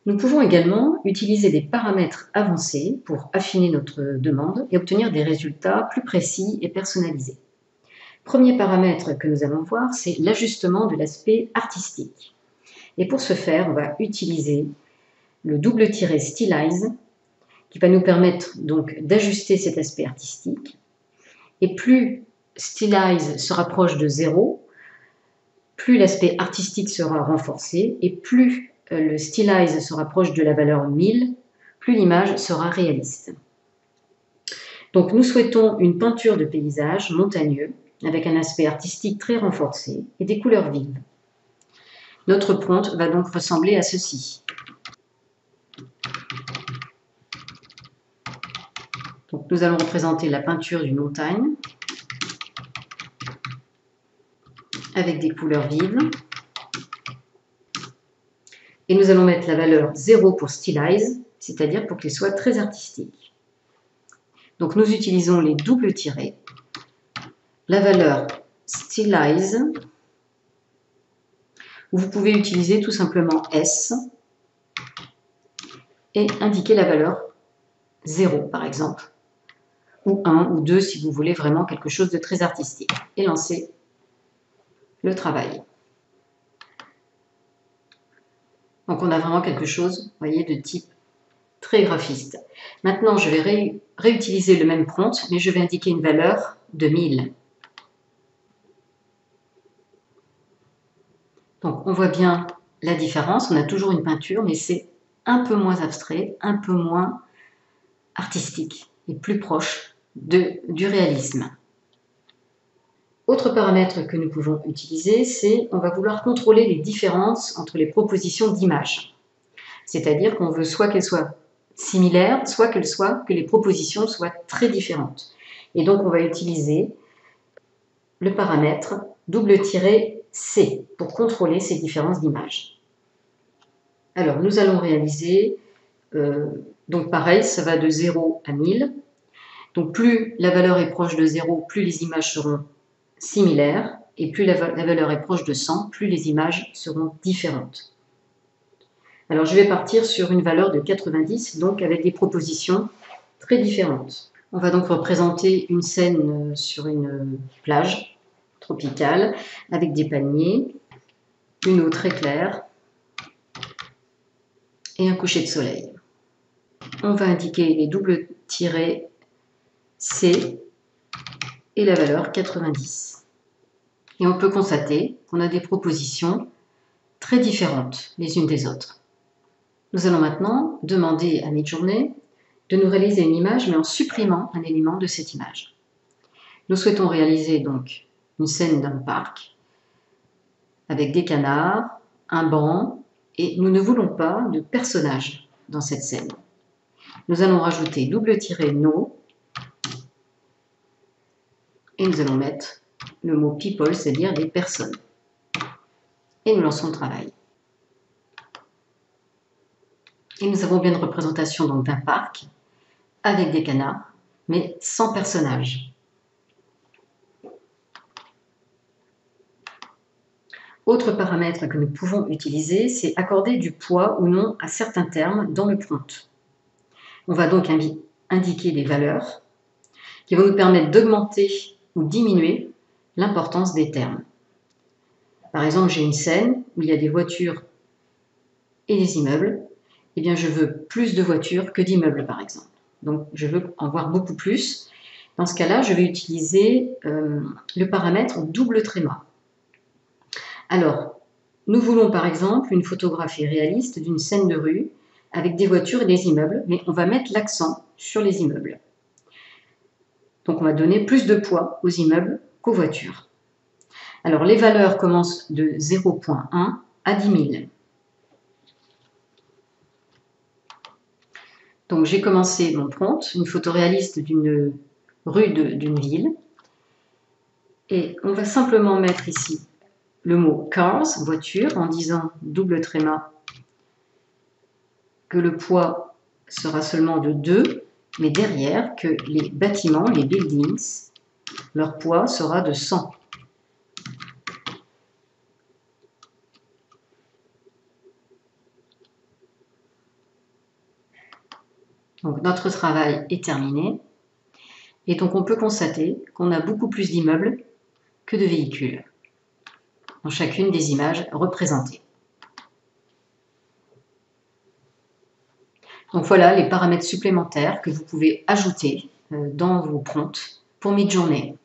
Nous pouvons également utiliser des paramètres avancés pour affiner notre demande et obtenir des résultats plus précis et personnalisés. Premier paramètre que nous allons voir, c'est l'ajustement de l'aspect artistique. Et pour ce faire, on va utiliser le double tiret Stylize qui va nous permettre donc d'ajuster cet aspect artistique. Et plus Stylize se rapproche de 0, plus l'aspect artistique sera renforcé et plus le Stylize se rapproche de la valeur 1000, plus l'image sera réaliste. Donc nous souhaitons une peinture de paysage montagneux avec un aspect artistique très renforcé et des couleurs vives. Notre prompt va donc ressembler à ceci. Donc nous allons représenter la peinture d'une montagne avec des couleurs vives. Et nous allons mettre la valeur 0 pour Stylize, c'est-à-dire pour qu'elle soit très artistique. Donc nous utilisons les doubles tirets. La valeur Stylize, vous pouvez utiliser tout simplement S et indiquer la valeur 0 par exemple, ou 1 ou 2 si vous voulez vraiment quelque chose de très artistique, et lancer le travail. Donc on a vraiment quelque chose, vous voyez, de type très graphiste. Maintenant, je vais réutiliser le même prompt, mais je vais indiquer une valeur de 1000. Donc on voit bien la différence, on a toujours une peinture, mais c'est un peu moins abstrait, un peu moins artistique et plus proche du réalisme. Autre paramètre que nous pouvons utiliser, c'est on va vouloir contrôler les différences entre les propositions d'images. C'est-à-dire qu'on veut soit qu'elles soient similaires, soit que les propositions soient très différentes. Et donc on va utiliser le paramètre double-C pour contrôler ces différences d'images. Alors nous allons réaliser, donc pareil, ça va de 0 à 1000. Donc plus la valeur est proche de 0, plus les images seront similaires, et plus la valeur est proche de 100, plus les images seront différentes. Alors je vais partir sur une valeur de 90, donc avec des propositions très différentes. On va donc représenter une scène sur une plage tropicale avec des palmiers, une eau très claire et un coucher de soleil. On va indiquer les doubles tirets C et la valeur 90. Et on peut constater qu'on a des propositions très différentes les unes des autres. Nous allons maintenant demander à Midjourney de nous réaliser une image, mais en supprimant un élément de cette image. Nous souhaitons réaliser donc une scène d'un parc avec des canards, un banc, et nous ne voulons pas de personnages dans cette scène. Nous allons rajouter double tiret no et nous allons mettre le mot people, c'est-à-dire des personnes. Et nous lançons le travail. Et nous avons bien une représentation donc d'un parc avec des canards, mais sans personnages. Autre paramètre que nous pouvons utiliser, c'est accorder du poids ou non à certains termes dans le prompt. On va donc indiquer des valeurs qui vont nous permettre d'augmenter ou diminuer l'importance des termes. Par exemple, j'ai une scène où il y a des voitures et des immeubles. Eh bien, je veux plus de voitures que d'immeubles, par exemple. Donc, je veux en voir beaucoup plus. Dans ce cas-là, je vais utiliser le paramètre double tréma. Alors, nous voulons par exemple une photographie réaliste d'une scène de rue avec des voitures et des immeubles, mais on va mettre l'accent sur les immeubles. Donc on va donner plus de poids aux immeubles qu'aux voitures. Alors les valeurs commencent de 0.1 à 10 000. Donc j'ai commencé mon prompt, une photo réaliste d'une rue d'une ville. Et on va simplement mettre ici le mot cars, voiture, en disant double tréma que le poids sera seulement de 2, mais derrière que les bâtiments, les buildings, leur poids sera de 100. Donc notre travail est terminé. Et donc on peut constater qu'on a beaucoup plus d'immeubles que de véhicules dans chacune des images représentées. Donc voilà les paramètres supplémentaires que vous pouvez ajouter dans vos prompts pour Midjourney.